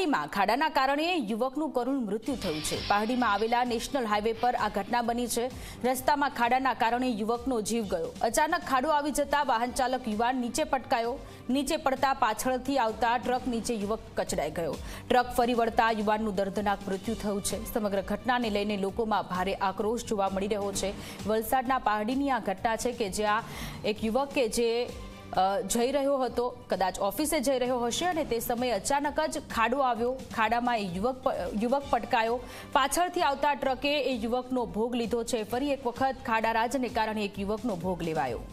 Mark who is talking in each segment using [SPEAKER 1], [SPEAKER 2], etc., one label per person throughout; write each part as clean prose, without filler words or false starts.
[SPEAKER 1] પહાડીમાં ખાડાના કારણે યુવકનું કરુણ મૃત્યુ થયું છે। પહાડીમાં આવેલા નેશનલ હાઈવે પર આ ઘટના બની છે। રસ્તામાં ખાડાના કારણે યુવકનો જીવ ગયો। અચાનક ખાડો આવી જતા વાહન ચાલક યુવાન નીચે પટકાયો। નીચે પડતા પાછળથી આવતા ટ્રક નીચે યુવક કચડાઈ ગયો। ટ્રક ફરી વળતા યુવાનનું દર્દનાક મૃત્યુ થયું છે। સમગ્ર ઘટનાને લઈને લોકોમાં ભારે આક્રોશ જોવા મળી રહ્યો છે। વલસાડના પહાડીની આ ઘટના છે કે જ્યાં એક યુવક કે જે જઈ રહ્યો હતો, કદાચ ઓફિસે જઈ રહ્યો હશે અને તે સમયે અચાનક જ ખાડો આવ્યો। ખાડામાં યુવક પટકાયો। પાછળથી આવતા ટ્રકે એ યુવકનો ભોગ લીધો છે। ફરી એક વખત ખાડારાજને કારણે એક યુવકનો ભોગ લેવાયો।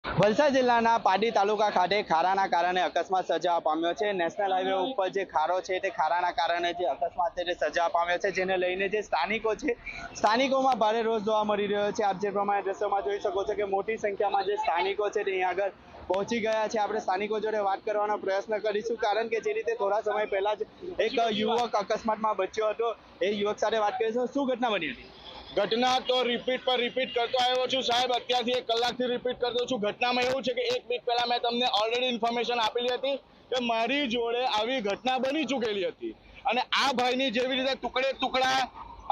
[SPEAKER 2] વલસાડ જિલ્લાના પાડી તાલુકા ખાતે ખારાના કારણે અકસ્માત સર્જાવા પામ્યો છે। નેશનલ હાઈવે ઉપર જે ખારો છે તે ખારાના કારણે જે અકસ્માત છે તે સર્જાવા પામ્યો છે, જેને લઈને જે સ્થાનિકો છે સ્થાનિકોમાં ભારે રોષ જોવા મળી રહ્યો છે। આપ જે પ્રમાણે દ્રશ્યોમાં જોઈ શકો છો કે મોટી સંખ્યામાં જે સ્થાનિકો છે તે અહીંયા આગળ પહોંચી ગયા છે। આપણે સ્થાનિકો જોડે વાત કરવાનો પ્રયત્ન કરીશું, કારણ કે જે રીતે થોડા સમય પહેલા જ એક યુવક અકસ્માતમાં બચ્યો હતો, એ યુવક સાથે વાત કરીશું। શું ઘટના બની હતી?
[SPEAKER 3] घटना तो रिपीट पर रिपीट करते आयो छू साहेब, अत्यारथी 1 कलाकथी रिपीट करतो छू। घटनामां एवुं छे के 1 वीक पहेला मैं तमने ऑलरेडी इन्फॉर्मेशन आपेली हती के मारी जोड़े आवी घटना बनी चूकेली हती अने आ भाईनी जेवी रीते टुकड़े टुकड़ा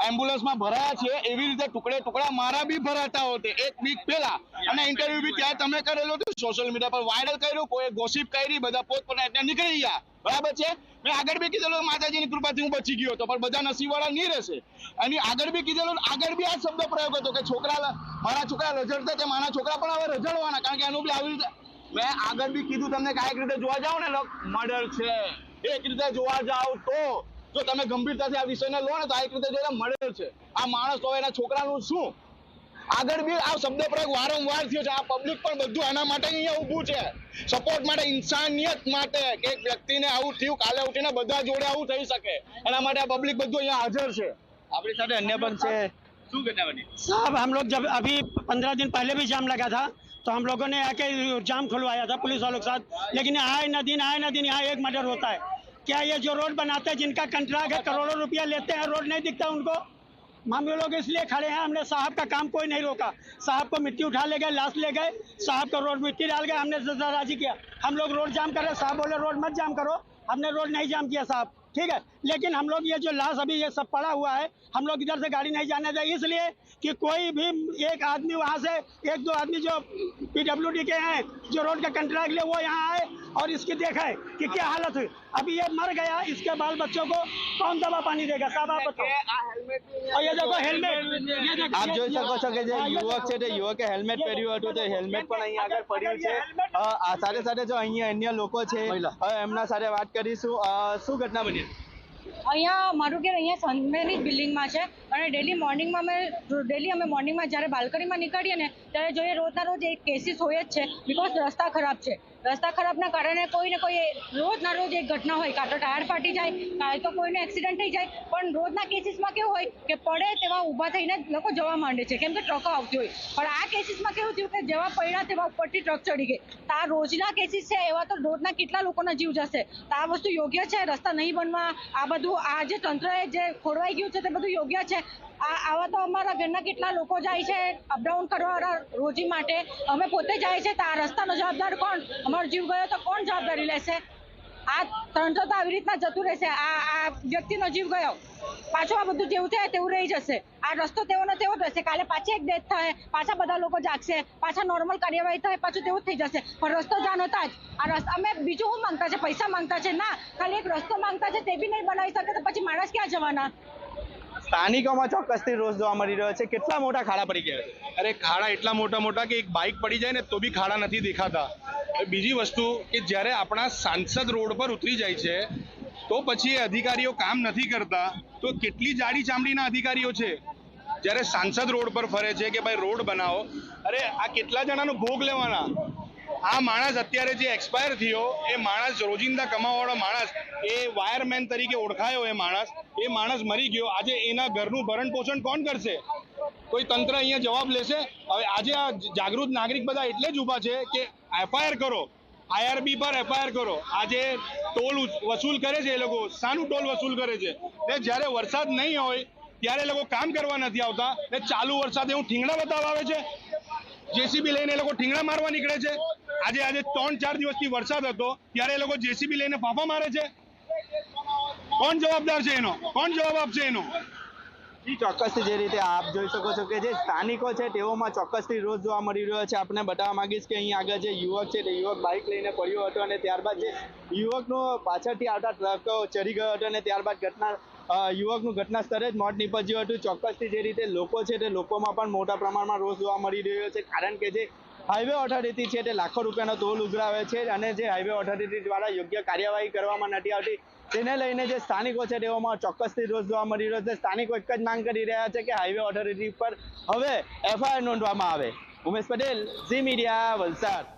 [SPEAKER 3] एम्ब्युलन्स में भराया छे एवी रीते टुकड़े टुकड़ा मारा बी भराता होते 1 वीक पहेला। अने इंटरव्यू बी त्यारे तमे करेलो तो सोशल मीडिया पर वायरल कर्यो, कोई गॉसिप करी, बधा पोतपोताना એટલે નીકળી ગયા, બરાબર છે। મેં આગળ બી કીધેલું માતાજીની કૃપાથી હું બચી ગયો હતો, પણ બધા નસીબવાળા નહીં રહેશે। અને આગળ બી કીધેલું, આગળ બી આ શબ્દ પ્રયોગ હતો કે છોકરા મારા છોકરા રઝળતા તે મારા છોકરા પણ હવે રઝળવાના, કારણ કે એનું બી આવી રીતે મેં આગળ બી કીધું તમને કે એક રીતે જોવા જાવ ને મર્ડર છે। એક રીતે જોવા જાવ તો જો તમે ગંભીરતાથી આ વિષયને લો ને તો એક રીતે જોઈને મર્ડર છે। આ માણસ તો એના છોકરાનું શું? આગળ બી આ શબ્દ પ્રયોગ વારંવાર થયો છે। આ પબ્લિક પણ બધું આના માટે અહીંયા ઊભું છે, સપોર્ટ માટે, ઇન્સાનિયત માટે કે એક વ્યક્તિને આવું થયું, કાલે ઉઠીને બધા જોડે આવું થઈ શકે, એના માટે આ પબ્લિક બધું અહીંયા હાજર છે।
[SPEAKER 2] આપણી સાથે અન્ય પણ છે। શું ઘટના બની?
[SPEAKER 4] साहब हम लोग जब अभी 15 दिन पहले भी जाम लगा था तो हम लोगों ने आके जाम खुलवाया था पुलिस वालों के साथ, लेकिन आए न दिन यहाँ एक मर्डर होता है। क्या ये जो रोड बनाते हैं, जिनका कंट्रैक्ट है, करोड़ों रुपया लेते हैं, रोड नहीं दिखता उनको? हम लोग इसलिए खड़े हैं, हमने साहब का काम कोई नहीं रोका। साहब को मिट्टी उठा ले गए, लाश ले गए, साहब को रोड मिट्टी डाल गए, हमने राजी किया। हम लोग रोड जाम कर रहे, साहब बोले रोड मत जाम करो, हमने रोड नहीं जाम किया साहब, ठीक है। लेकिन हम लोग ये जो लाश अभी ये सब पड़ा हुआ है, हम लोग इधर से गाड़ी नहीं जाने दें, इसलिए कि कोई भी एक आदमी वहाँ से 1-2 आदमी जो PWD के हैं, जो रोड का कंट्रैक्ट ले, वो यहाँ आए और इसकी देखे कि क्या हालत हुई। अभी ये मर गया, इसके बाल बच्चों को कौन दवा पानी देगा? साहब आप बताओ। और ये देखो हेलमेट,
[SPEAKER 2] आप જોઈ શકો છો કે જે યુવક છે તે યુવકે હેલ્મેટ પહેર્યું હતું, તે હેલ્મેટ પણ અહીં આગળ પડ્યું છે। સાથે સાથે જો અહીંયા અન્ય લોકો છે, હવે એમના સાથે વાત કરીશું। શું ઘટના બની?
[SPEAKER 5] અહીંયા મારું ઘર અહીંયા સનમેની બિલ્ડિંગમાં છે અને ડેલી અમે મોર્નિંગમાં જ્યારે બાલ્કનીમાં નીકળીએ ને ત્યારે જોઈએ રોજના રોજ એક કેસીસ હોય જ છે, બિકોઝ રસ્તા ખરાબ છે। રસ્તા ખરાબના કારણે કોઈ ને કોઈ રોજના રોજ એક ઘટના હોય, કાં તો ટાયર ફાટી જાય, કાં તો કોઈને એક્સિડન્ટ થઈ જાય। પણ રોજના કેસીસમાં કેવું હોય કે પડે તેવા ઊભા થઈને લોકો જવા માંડે છે, કેમ કે ટ્રકો આવતી હોય। પણ આ કેસીસમાં કેવું થયું કે જેવા પડ્યા તેવા ઉપરથી ટ્રક ચડી ગઈ। તો આ રોજના કેસીસ છે, એવા તો રોજના કેટલા લોકોના જીવ જશે? તો આ વસ્તુ યોગ્ય છે? રસ્તા નહીં બનવા આ બધું આ જે તંત્રએ જે ખોરવાઈ ગયું છે તે બધું યોગ્ય છે? આવા તો અમારા ઘરના કેટલા લોકો જાય છે અપડાઉન કરવા રોજી માટે, અમે પોતે જાય છે, તો આ રસ્તાનો જવાબદાર કોણ? અમારો જીવ ગયો તો કોણ જવાબદારી લેશે? આ તંત્ર તો આવી રીતના જતું રહેશે। આ વ્યક્તિનો જીવ ગયો, પાછું આ બધું જેવું થાય તેવું રહી જશે। આ રસ્તો તેવો ને તેવો જ રહેશે, કાલે પાછી એક ડેથ થાય, પાછા બધા લોકો જાગશે, પાછા નોર્મલ કાર્યવાહી થાય, પાછું તેવું જ થઈ જશે। પણ રસ્તો જાણ હતા જ આ રસ્તા અમે બીજું શું માંગતા છે? પૈસા માંગતા છે? ના, ખાલી એક રસ્તો માંગતા છે, તે બી નહીં બનાવી શકે તો પછી માણસ ક્યાં જવાના?
[SPEAKER 2] સ્થાનિકોમાં ચોક્કસથી રોષ જોવા મળી રહ્યો છે। કેટલા મોટા ખાડા પડી ગયા છે?
[SPEAKER 3] અરે ખાડા એટલા મોટા મોટા કે એક બાઇક પડી જાય ને તો બી ખાડા નથી દેખાતા। બીજી વસ્તુ કે જ્યારે આપણા સાંસદ રોડ પર ઉતરી જાય છે તો પછી એ અધિકારીઓ કામ નથી કરતા, તો કેટલી જાડી ચામડીના અધિકારીઓ છે જ્યારે સાંસદ રોડ પર ફરે છે કે ભાઈ રોડ બનાવો। અરે આ કેટલા જણાનો ભોગ લેવાના? આ માણસ અત્યારે જે એક્સપાયર થયો એ માણસ રોજિંદા કમાવાવાળો માણસ, એ વાયરમેન તરીકે ઓળખાયો, એ માણસ મરી ગયો। આજે એના ઘરનું ભરણ પોષણ કોણ કરશે? કોઈ તંત્ર અહીંયા જવાબ લેશે? હવે આજે આ જાગૃત નાગરિક બધા એટલે જ ઊભા છે કે FIR કરો, IRB પર FIR કરો। આજે ટોલ વસૂલ કરે છે, એ લોકો શાનું ટોલ વસૂલ કરે છે? ને જ્યારે વરસાદ નહીં હોય ત્યારે એ લોકો કામ કરવા નથી આવતા, ને ચાલુ વરસાદે હું ઠીંગણા બતાવવા આવે છે, JCB લઈને એ લોકો ઠીંગણા મારવા નીકળે છે। આજે 3-4 દિવસથી વરસાદ હતો ત્યારે એ લોકો જેસીબી લઈને ફાંફા મારે છે. કોણ જવાબદાર છે એનો? કોણ જવાબ આપશે એનો?
[SPEAKER 2] ચોક્કસથી જે રીતે આપ જોઈ શકો છો કે જે સ્થાનિકો છે તેઓમાં ચોક્કસથી રોજ જોવા મળી રહ્યો છે. આપણે બતાવવા માંગીશ કે અહીં આગળ જે યુવક છે તે યુવક બાઇક લઈને પડ્યો હતો અને ત્યારબાદ જે યુવકનો પાછળથી આવતા ટ્રક ચડી ગયો હતો અને ત્યારબાદ યુવકનું ઘટના સ્થળે જ મોત નીપજ્યું હતું. ચોક્કસથી જે રીતે લોકો છે તે લોકોમાં પણ મોટા પ્રમાણમાં રોષ જોવા મળી રહ્યો છે, કારણ કે જે હાઈવે ઓથોરિટી છે તે લાખો રૂપિયાનો ટોલ ઉઘરાવે છે અને જે હાઈવે ઓથોરિટી દ્વારા યોગ્ય કાર્યવાહી કરવામાં નથી આવતી, તેને લઈને જે સ્થાનિકો છે તેઓમાં ચોક્કસથી રોષ જોવા મળી રહ્યો છે. સ્થાનિકો એક જ માંગ કરી રહ્યા છે કે હાઈવે ઓથોરિટી પર હવે FIR નોંધવામાં આવે. ઉમેશ પટેલ, ઝી મીડિયા, વલસાડ.